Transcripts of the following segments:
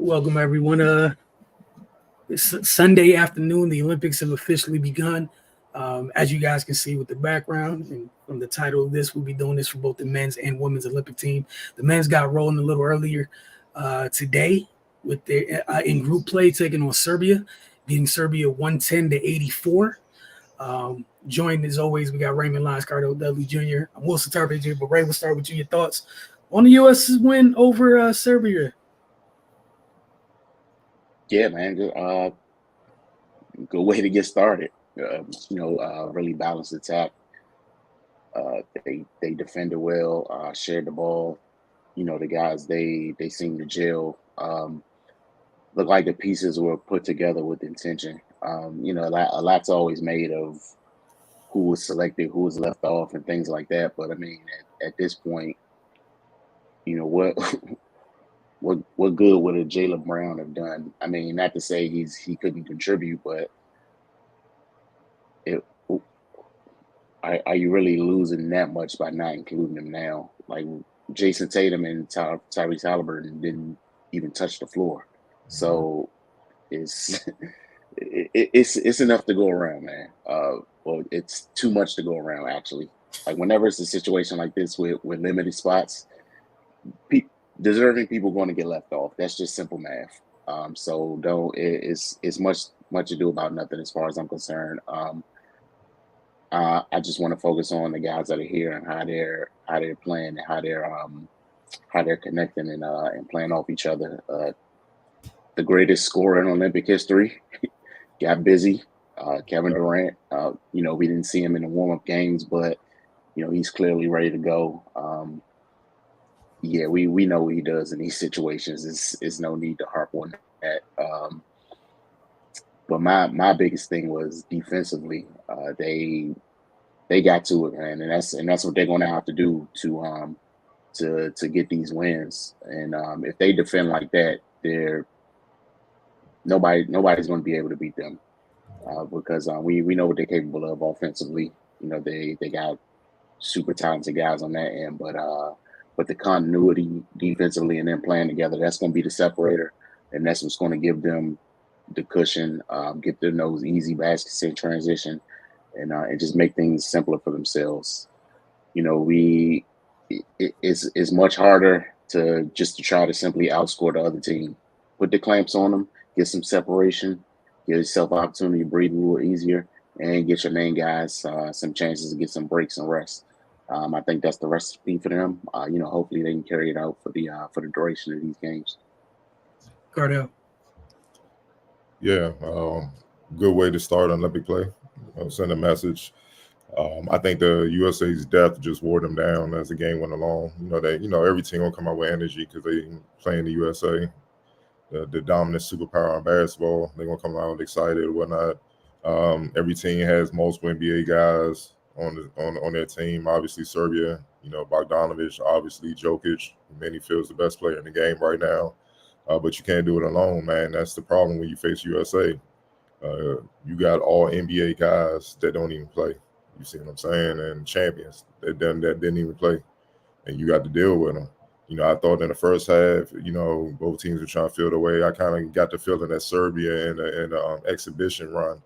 Welcome, everyone. It's Sunday afternoon. The Olympics have officially begun. As you guys can see with the background and from the title of this, we'll be doing this for both the men's and women's Olympic team. The men's got rolling a little earlier today with their in group play taking on Serbia, beating Serbia 110-84. Joined as always, we got Raymond Lyons, Cardo Dudley Jr. I'm Wilson Tarver Jr., but Ray, we'll start with you. Your thoughts on the U.S.'s win over Serbia? Yeah, man, good way to get started. Really balanced attack. They defended well, shared the ball. The guys they seemed to gel. Looked like the pieces were put together with intention. A lot's always made of who was selected, who was left off, and things like that. But I mean, at this point, what what good would a Jaylen Brown have done? I mean, not to say he couldn't contribute, but it, are you really losing that much by not including him now? Like Jason Tatum and Tyrese Halliburton didn't even touch the floor, so it's it's enough to go around, man. Well, it's too much to go around actually. Like whenever it's a situation like this with limited spots, pe- deserving people going to get left off. That's just simple math. So don't it's much ado about nothing as far as I'm concerned. I just want to focus on the guys that are here and how they're playing and how they're connecting and playing off each other. The greatest scorer in Olympic history got busy. Kevin Durant. We didn't see him in the warm up games, but he's clearly ready to go. Yeah, we know what he does in these situations. It's no need to harp on that. But my biggest thing was defensively. They got to it, man, and that's what they're going to have to do to get these wins. And if they defend like that, they're nobody's going to be able to beat them because we know what they're capable of offensively. They got super talented guys on that end, but the continuity defensively and then playing together, that's going to be the separator, and that's what's going to give them the cushion, get them those easy baskets in transition, and just make things simpler for themselves. It's much harder to try to simply outscore the other team. Put the clamps on them, get some separation, give yourself opportunity to breathe a little easier, and get your main guys some chances to get some breaks and rest. I think that's the recipe for them. Hopefully they can carry it out for the duration of these games. Cardo. Yeah, good way to start on Olympic play. Send a message. I think the USA's depth just wore them down as the game went along. Every team will come out with energy because they playing the USA, the dominant superpower in basketball. They're gonna come out excited or whatnot. Every team has multiple NBA guys on their team. Obviously Serbia, Bogdanovich, obviously Jokic. Many feels the best player in the game right now. But you can't do it alone, man. That's the problem when you face USA. You got all NBA guys that don't even play. You see what I'm saying? And champions that didn't even play, and you got to deal with them. I thought in the first half, both teams were trying to feel the way. I kind of got the feeling that Serbia in the exhibition run,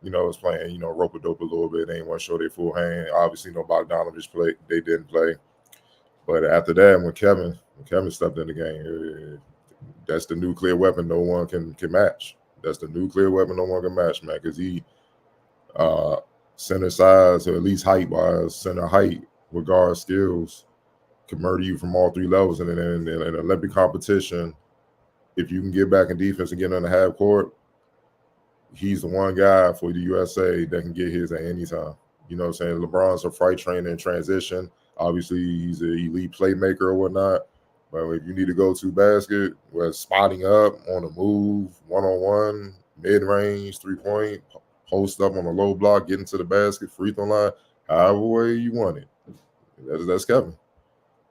was playing, rope a dope a little bit. They didn't want to show their full hand. Obviously, no Bogdanovich played. They didn't play. But after that, when Kevin stepped in the game, that's the nuclear weapon no one can match. That's the nuclear weapon no one can match, man, because he center size, or at least height-wise, center height with guard skills can murder you from all three levels. And in an Olympic competition, if you can get back in defense and get on the half court, he's the one guy for the USA that can get his at any time. You know what I'm saying? LeBron's a freight trainer in transition. Obviously, he's an elite playmaker or whatnot. But if you need to go to basket, where spotting up, on the move, one-on-one, mid-range, three-point, post up on a low block, getting to the basket, free throw line, however way you want it. That's Kevin.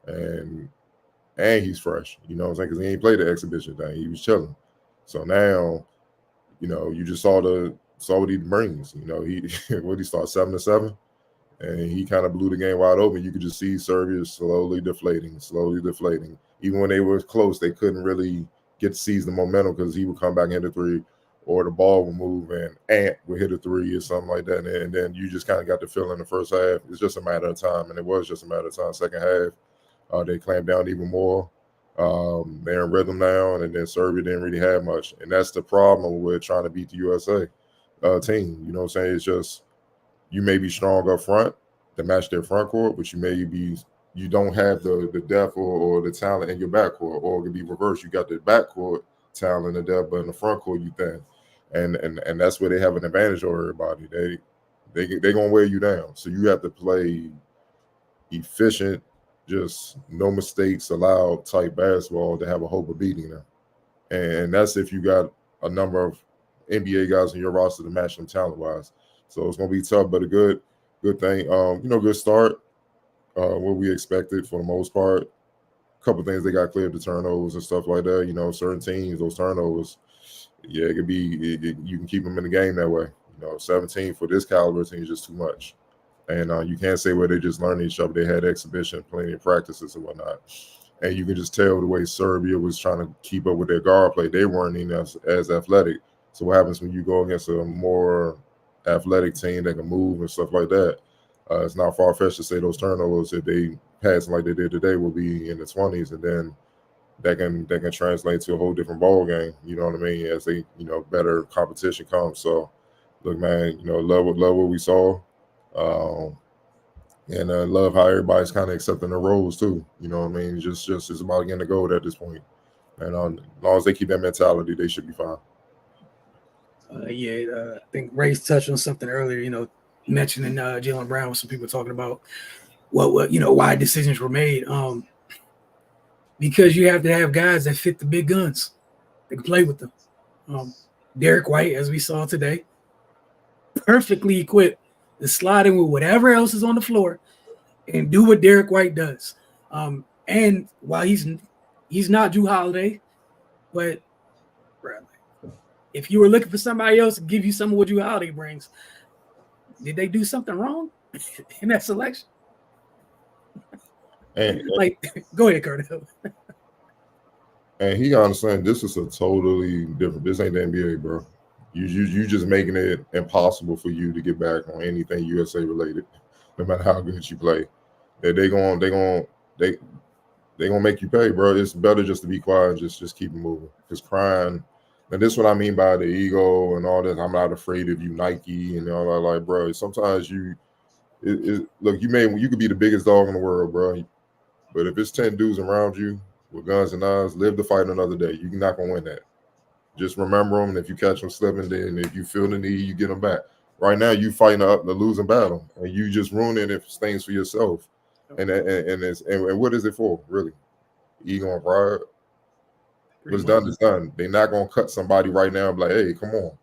And he's fresh. You know what I'm saying? Because he ain't played the exhibition thing. He was chilling. So now, you just saw what he brings. He what did he start 7-7? And he kind of blew the game wide open. You could just see Serbia slowly deflating. Even when they were close, they couldn't really get to seize the momentum because he would come back and hit a three, or the ball would move and Ant would hit a three or something like that. And then you just kind of got the feel in the first half. It's just a matter of time, and it was just a matter of time. Second half, they clamped down even more. They're in rhythm now, and then Serbia didn't really have much. And that's the problem with trying to beat the USA team. You know what I'm saying? It's just you may be strong up front to match their front court, but you don't have the depth or the talent in your backcourt, or it could be reversed. You got the backcourt talent and depth, but in the front court you thin. And that's where they have an advantage over everybody. They're gonna wear you down. So you have to play efficient, just no mistakes allowed type basketball to have a hope of beating them. And that's if you got a number of NBA guys in your roster to match them talent wise. So it's gonna be tough, but a good thing. Good start. What we expected for the most part. A couple things they got cleared, the turnovers and stuff like that. Certain teams, those turnovers, it could be you can keep them in the game that way. 17 for this caliber team is just too much. And you can't say where they just learned each other. They had exhibition, plenty of practices and whatnot. And you can just tell the way Serbia was trying to keep up with their guard play. They weren't even as athletic. So what happens when you go against a more athletic team that can move and stuff like that? It's not far-fetched to say those turnovers, if they pass like they did today, will be in the 20s, and then that can translate to a whole different ball game. You know what I mean? As they better competition comes. So look, man, love what we saw. And love how everybody's kind of accepting their roles too. You know what I mean? Just it's about getting the gold at this point. And as long as they keep that mentality, they should be fine. I think Ray's touched on something earlier, mentioning Jaylen Brown with some people talking about why decisions were made. Because you have to have guys that fit the big guns that can play with them. Derek White, as we saw today, perfectly equipped to slide in with whatever else is on the floor and do what Derek White does. And while he's not Jrue Holiday, but if you were looking for somebody else to give you some of what Jrue Holiday brings, did they do something wrong in that selection? And go ahead, Curtis. And he got to understand this is a totally different. This ain't the NBA, bro. You just making it impossible for you to get back on anything USA related, no matter how good you play. They gonna make you pay, bro. It's better just to be quiet and just keep it moving. Because crying, and this is what I mean by the ego and all that. I'm not afraid of you, Nike, and all that. Like, bro, sometimes you could be the biggest dog in the world, bro. But if it's 10 dudes around you with guns and knives, live to fight another day. You're not gonna win that. Just remember them, and if you catch them slipping, then if you feel the need, you get them back. Right now, you fighting the losing battle, and you just ruining it things for yourself. And what is it for, really? Ego and pride. What's done is done. They're not gonna cut somebody right now and be like, "Hey, come on,"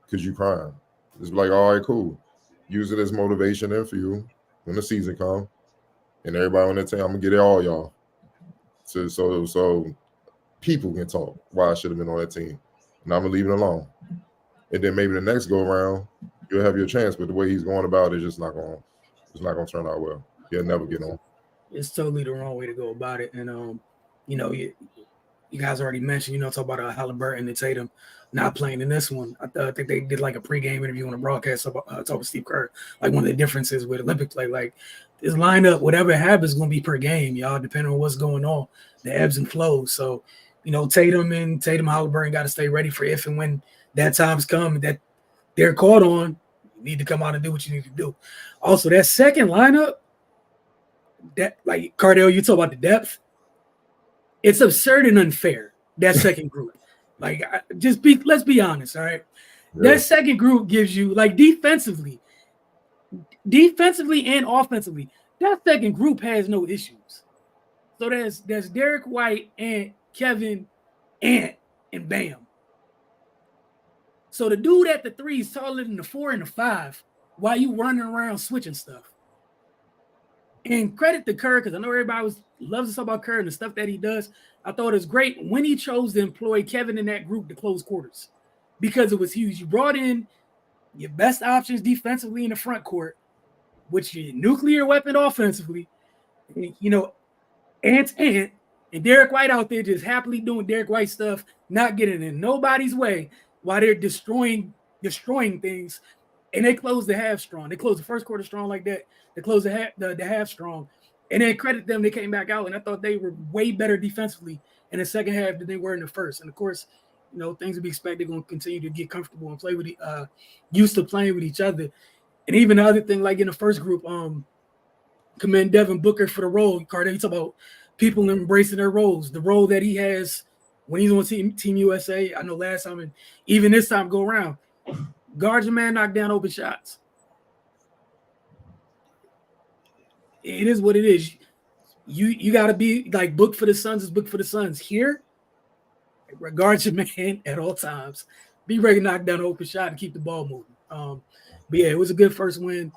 because you crying. It's like, all right, cool. Use it as motivation and fuel when the season comes, and everybody on that team, I'm gonna get it all y'all. So people can talk why I should have been on that team, and I'm gonna leave it alone. And then maybe the next go around, you'll have your chance. But the way he's going about it, it's not gonna turn out well. He'll never get on. It's totally the wrong way to go about it. And you guys already mentioned, talk about Halliburton and Tatum not playing in this one. I think they did like a pregame interview on the broadcast talking to Steve Kerr. Like one of the differences with Olympic play, like this lineup, whatever happens, is going to be per game, y'all, depending on what's going on, the ebbs and flows. So, Tatum Halliburton got to stay ready for if and when that time's come that they're caught on. You need to come out and do what you need to do. Also, that second lineup, that like Cardell, you talk about the depth. It's absurd and unfair, that second group. Like, let's be honest, all right? Yeah. That second group gives you, like, defensively and offensively, that second group has no issues. So there's Derek White and Kevin Ant and Bam. So the dude at the 3 is taller than the 4 and the 5 while you running around switching stuff. And credit to Kerr, because I know everybody loves to talk about Kerr and the stuff that he does. I thought it was great when he chose to employ Kevin in that group to close quarters because it was huge. You brought in your best options defensively in the front court, which your nuclear weapon offensively, Ant's Ant, And Derek White out there just happily doing Derek White stuff, not getting in nobody's way while they're destroying things. And they closed the half strong. They closed the first quarter strong like that. They closed the half strong. And then credit them, they came back out, and I thought they were way better defensively in the second half than they were in the first. And of course, you know, things would be expected. They're going to continue to get comfortable and play with used to playing with each other. And even the other thing, like in the first group, commend Devin Booker for the role. Carter, you talk about people embracing their roles. The role that he has when he's on Team USA. I know last time and even this time go around, guard your man, knock down open shots. It is what it is. You got to be like book for the Suns is book for the Suns. Here, guard your man at all times. Be ready to knock down an open shot and keep the ball moving. But yeah, it was a good first win.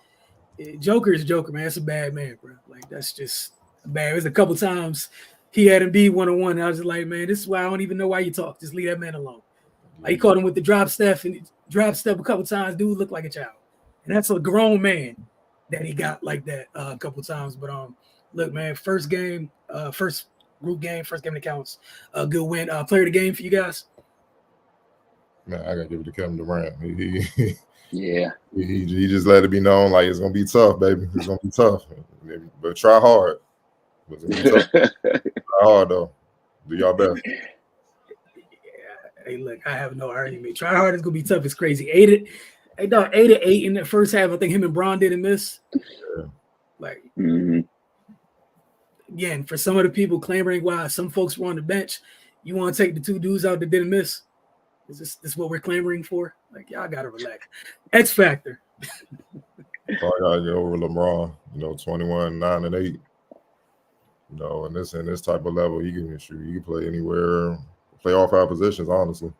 Joker is Joker, man. That's a bad man, bro. Like, that's just bad. It was a couple times he had him be one-on-one. And I was just like, man, this is why I don't even know why you talk. Just leave that man alone. Like, he caught him with the drop step a couple times. Dude looked like a child. And that's a grown man that he got like that a couple times. But look, man, first game, first group game, first game that counts. Good win. Player of the game for you guys? Man, I gotta give it to Kevin Durant. Yeah. He just let it be known like it's gonna be tough, baby. It's gonna be tough. But try hard. It's gonna be tough. Try hard though. Do y'all best. Yeah. Hey, look, I have no argument. Try hard, it's gonna be tough. It's crazy. 8 in the first half. I think him and Bron didn't miss. Yeah. Like again, for some of the people clamoring why some folks were on the bench, you want to take the two dudes out that didn't miss? Is this what we're clamoring for? Like, y'all gotta relax. X Factor. I gotta get over LeBron. 21, 9 and 8. In this type of level, you can shoot. You can play anywhere, play off our positions, honestly.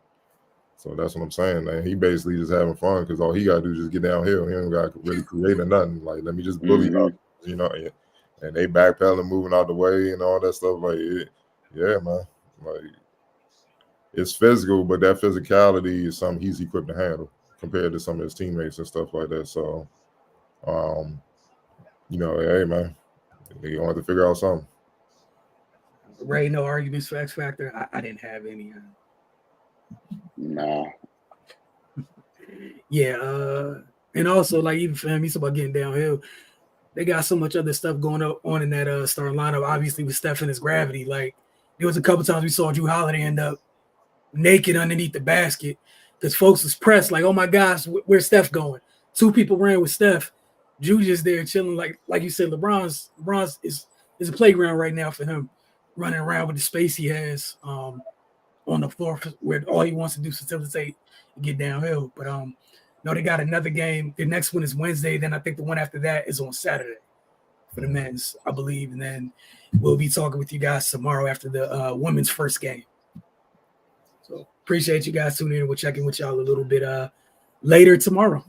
So that's what I'm saying, man. He basically just having fun because all he gotta do is just get downhill. He don't got really creating nothing. Like, let me just bully out, and they backpedaling, moving out the way and all that stuff. Like, yeah, man. Like, it's physical, but that physicality is something he's equipped to handle compared to some of his teammates and stuff like that. So, hey, man, you gonna have to figure out something. Ray, no arguments for X Factor. I didn't have any. Nah. Yeah, and also, like, even for him, he's about getting downhill. They got so much other stuff going on in that starting lineup. Obviously, with Steph and his gravity, like, there was a couple times we saw Drew Holiday end up naked underneath the basket because folks was pressed like, oh my gosh, where's Steph going? Two people ran with Steph. Drew just there chilling, like you said. LeBron's is a playground right now for him, running around with the space he has on the floor where all he wants to do is facilitate and get downhill. But no, they got another game. The next one is Wednesday. Then I think the one after that is on Saturday for the men's, I believe. And then we'll be talking with you guys tomorrow after the women's first game. So appreciate you guys tuning in. We'll check in with y'all a little bit later tomorrow.